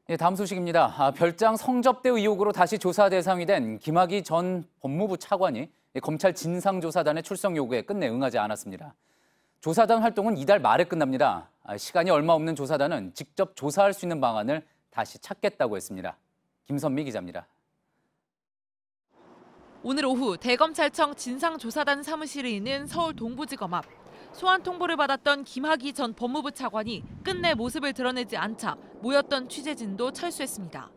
예, 다음 소식입니다. 별장 성접대 의혹으로 다시 조사 대상이 된 김학의 전 법무부 차관이 검찰 진상조사단의 출석 요구에 끝내 응하지 않았습니다. 조사단 활동은 이달 말에 끝납니다. 시간이 얼마 없는 조사단은 직접 조사할 수 있는 방안을 다시 찾겠다고 했습니다. 김선미 기자입니다. 오늘 오후 대검찰청 진상조사단 사무실에 있는 서울 동부지검 앞. 소환 통보를 받았던 김학의 전 법무부 차관이 끝내 모습을 드러내지 않자 모였던 취재진도 철수했습니다.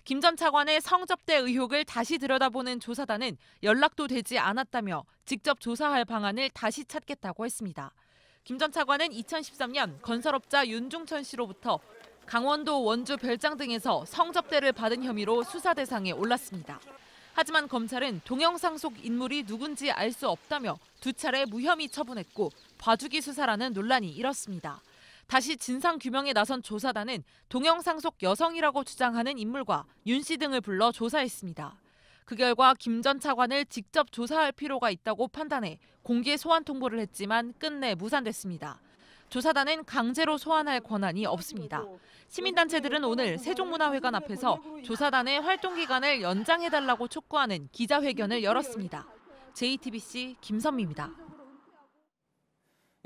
김 전 차관의 성접대 의혹을 다시 들여다보는 조사단은 연락도 되지 않았다며 직접 조사할 방안을 다시 찾겠다고 했습니다. 김 전 차관은 2013년 건설업자 윤중천 씨로부터 강원도 원주 별장 등에서 성접대를 받은 혐의로 수사 대상에 올랐습니다. 하지만 검찰은 동영상 속 인물이 누군지 알 수 없다며 두 차례 무혐의 처분했고 봐주기 수사라는 논란이 일었습니다. 다시 진상규명에 나선 조사단은 동영상 속 여성이라고 주장하는 인물과 윤 씨 등을 불러 조사했습니다. 그 결과 김 전 차관을 직접 조사할 필요가 있다고 판단해 공개 소환 통보를 했지만 끝내 무산됐습니다. 조사단은 강제로 소환할 권한이 없습니다. 시민단체들은 오늘 세종문화회관 앞에서 조사단의 활동 기간을 연장해달라고 촉구하는 기자회견을 열었습니다. JTBC 김선미입니다.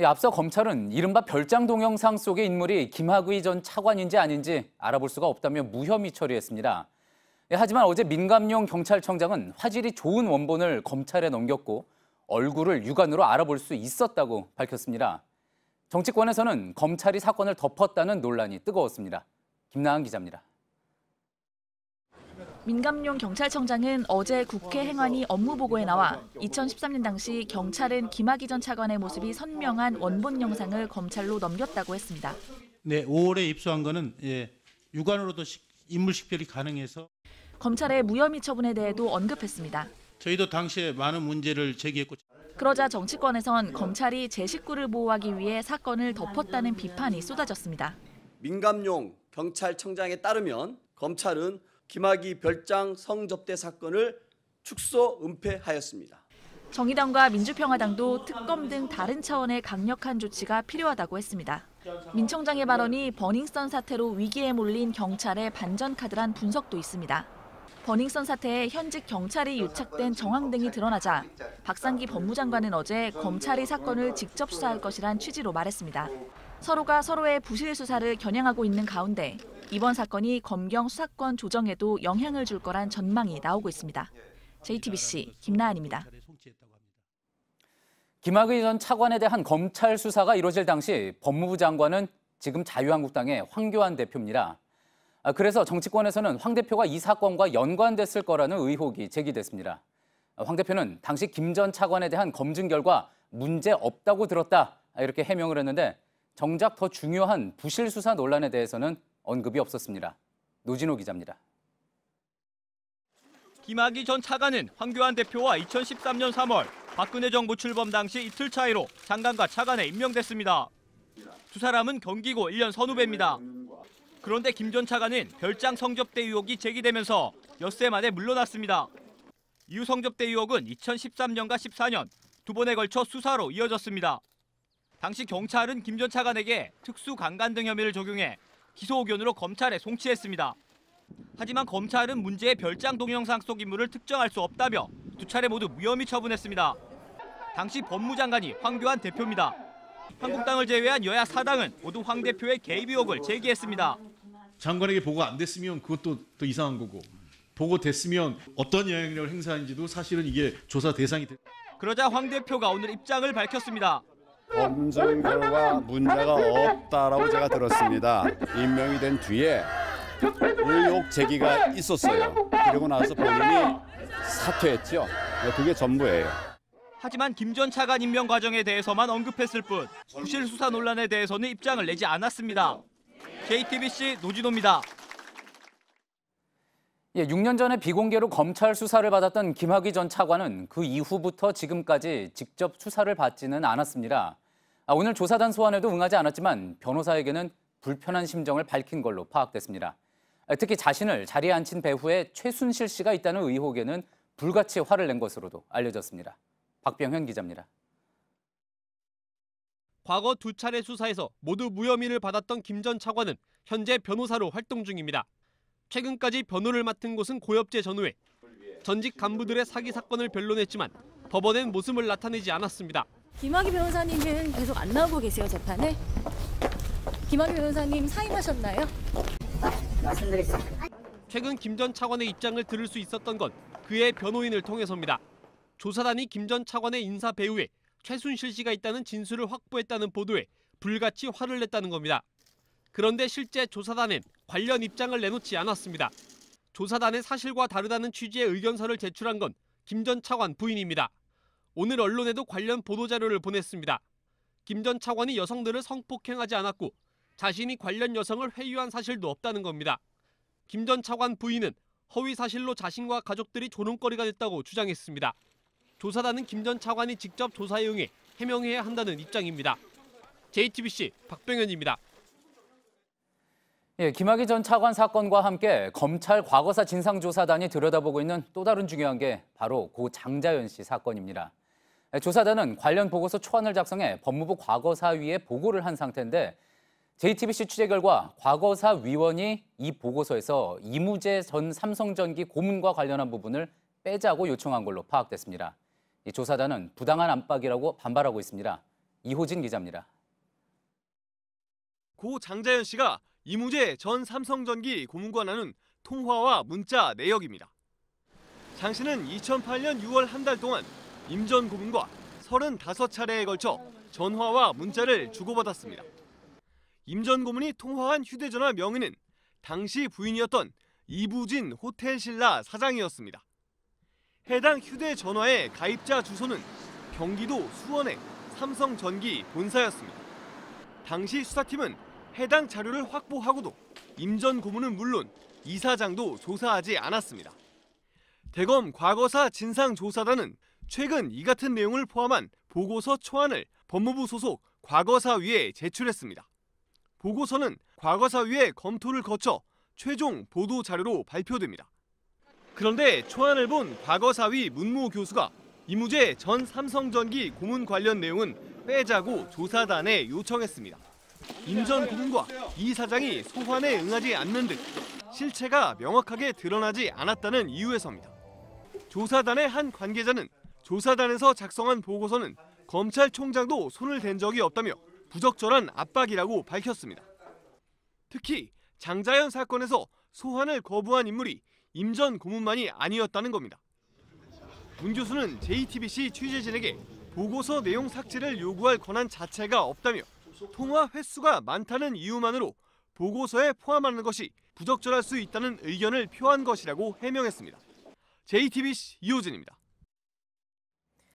앞서 검찰은 이른바 별장 동영상 속의 인물이 김학의 전 차관인지 아닌지 알아볼 수가 없다며 무혐의 처리했습니다. 하지만 어제 민감용 경찰청장은 화질이 좋은 원본을 검찰에 넘겼고 얼굴을 육안으로 알아볼 수 있었다고 밝혔습니다. 정치권에서는 검찰이 사건을 덮었다는 논란이 뜨거웠습니다. 김나은 기자입니다. 민감용 경찰청장은 어제 국회 행안위 업무보고에 나와 2013년 당시 경찰은 김학의 전 차관의 모습이 선명한 원본 영상을 검찰로 넘겼다고 했습니다. 네, 5월에 입수한 거는 육안으로도 인물 식별이 가능해서 검찰의 무혐의 처분에 대해도 언급했습니다. 저희도 당시에 많은 문제를 제기했고 그러자 정치권에선 검찰이 제 식구를 보호하기 위해 사건을 덮었다는 비판이 쏟아졌습니다. 민감용 경찰청장에 따르면 검찰은 김학의 별장 성접대 사건을 축소 은폐하였습니다. 정의당과 민주평화당도 특검 등 다른 차원의 강력한 조치가 필요하다고 했습니다. 민 청장의 발언이 버닝썬 사태로 위기에 몰린 경찰의 반전카드란 분석도 있습니다. 버닝썬 사태에 현직 경찰이 유착된 정황 등이 드러나자 박상기 법무장관은 어제 검찰이 사건을 직접 수사할 것이란 취지로 말했습니다. 서로가 서로의 부실 수사를 겨냥하고 있는 가운데 이번 사건이 검경 수사권 조정에도 영향을 줄 거란 전망이 나오고 있습니다. JTBC 김나은입니다. 김학의 전 차관에 대한 검찰 수사가 이루어질 당시 법무부 장관은 지금 자유한국당의 황교안 대표입니다. 그래서 정치권에서는 황 대표가 이 사건과 연관됐을 거라는 의혹이 제기됐습니다. 황 대표는 당시 김 전 차관에 대한 검증 결과 문제 없다고 들었다 이렇게 해명을 했는데 정작 더 중요한 부실 수사 논란에 대해서는 언급이 없었습니다. 노진호 기자입니다. 김학의 전 차관은 황교안 대표와 2013년 3월 박근혜 정부 출범 당시 이틀 차이로 장관과 차관에 임명됐습니다. 두 사람은 경기고 1년 선후배입니다. 그런데 김 전 차관은 별장 성접대 의혹이 제기되면서 엿새 만에 물러났습니다. 이후 성접대 의혹은 2013년과 14년 두 번에 걸쳐 수사로 이어졌습니다. 당시 경찰은 김 전 차관에게 특수강간 등 혐의를 적용해 기소 의견으로 검찰에 송치했습니다. 하지만 검찰은 문제의 별장 동영상 속 인물을 특정할 수 없다며 두 차례 모두 무혐의 처분했습니다. 당시 법무장관이 황교안 대표입니다. 한국당을 제외한 여야 4당은 모두 황 대표의 개입 의혹을 제기했습니다. 장관에게 보고 안 됐으면 그것도 또 이상한 거고 보고 됐으면 어떤 영향력을 행사하는지도 사실은 이게 조사 대상이 돼. 그러자 황 대표가 오늘 입장을 밝혔습니다. 검증 결과 문제가 없다라고 제가 들었습니다. 임명이 된 뒤에 의혹 제기가 있었어요. 그리고 나서 본인이 사퇴했죠. 그게 전부예요. 하지만 김 전 차관 임명 과정에 대해서만 언급했을 뿐 부실 수사 논란에 대해서는 입장을 내지 않았습니다. JTBC 노진호입니다. 6년 전에 비공개로 검찰 수사를 받았던 김학의 전 차관은 그 이후부터 지금까지 직접 수사를 받지는 않았습니다. 오늘 조사단 소환에도 응하지 않았지만 변호사에게는 불편한 심정을 밝힌 걸로 파악됐습니다. 특히 자신을 자리에 앉힌 배후에 최순실 씨가 있다는 의혹에는 불같이 화를 낸 것으로도 알려졌습니다. 박병현 기자입니다. 과거 두 차례 수사에서 모두 무혐의를 받았던 김 전 차관은 현재 변호사로 활동 중입니다. 최근까지 변호를 맡은 곳은 고엽제 전후회. 전직 간부들의 사기 사건을 변론했지만 법원엔 모습을 나타내지 않았습니다. 김학의 변호사님은 계속 안 나오고 계세요, 재판에? 김학의 변호사님 사임하셨나요? 말씀드리겠습니다. 최근 김 전 차관의 입장을 들을 수 있었던 건 그의 변호인을 통해서입니다. 조사단이 김 전 차관의 인사 배후에 최순실 씨가 있다는 진술을 확보했다는 보도에 불같이 화를 냈다는 겁니다. 그런데 실제 조사단엔 관련 입장을 내놓지 않았습니다. 조사단의 사실과 다르다는 취지의 의견서를 제출한 건 김 전 차관 부인입니다. 오늘 언론에도 관련 보도자료를 보냈습니다. 김 전 차관이 여성들을 성폭행하지 않았고 자신이 관련 여성을 회유한 사실도 없다는 겁니다. 김 전 차관 부인은 허위 사실로 자신과 가족들이 조롱거리가 됐다고 주장했습니다. 조사단은 김 전 차관이 직접 조사에 응해 해명해야 한다는 입장입니다. JTBC 박병현입니다. 예, 김학의 전 차관 사건과 함께 검찰 과거사 진상조사단이 들여다보고 있는 또 다른 중요한 게 바로 고 장자연 씨 사건입니다. 조사단은 관련 보고서 초안을 작성해 법무부 과거사위에 보고를 한 상태인데 JTBC 취재 결과 과거사위원이 이 보고서에서 이무재 전 삼성전기 고문과 관련한 부분을 빼자고 요청한 걸로 파악됐습니다. 이 조사단은 부당한 압박이라고 반발하고 있습니다. 이호진 기자입니다. 고 장자연 씨가 이무재 전 삼성전기 고문과 나눈 통화와 문자 내역입니다. 장 씨는 2008년 6월 한 달 동안 임 전 고문과 35차례에 걸쳐 전화와 문자를 주고받았습니다. 임 전 고문이 통화한 휴대전화 명의는 당시 부인이었던 이부진 호텔신라 사장이었습니다. 해당 휴대전화의 가입자 주소는 경기도 수원의 삼성전기 본사였습니다. 당시 수사팀은 해당 자료를 확보하고도 임 전 고문은 물론 이사장도 조사하지 않았습니다. 대검 과거사 진상조사단은 최근 이 같은 내용을 포함한 보고서 초안을 법무부 소속 과거사위에 제출했습니다. 보고서는 과거사위의 검토를 거쳐 최종 보도 자료로 발표됩니다. 그런데 초안을 본 과거사위 문무 교수가 이무재 전 삼성전기 고문 관련 내용은 빼자고 조사단에 요청했습니다. 임 전 고문과 이 사장이 소환에 응하지 않는 등 실체가 명확하게 드러나지 않았다는 이유에서입니다. 조사단의 한 관계자는 조사단에서 작성한 보고서는 검찰총장도 손을 댄 적이 없다며 부적절한 압박이라고 밝혔습니다. 특히 장자연 사건에서 소환을 거부한 인물이 임 전 고문만이 아니었다는 겁니다. 문 교수는 JTBC 취재진에게 보고서 내용 삭제를 요구할 권한 자체가 없다며 통화 횟수가 많다는 이유만으로 보고서에 포함하는 것이 부적절할 수 있다는 의견을 표한 것이라고 해명했습니다. JTBC 이호진입니다.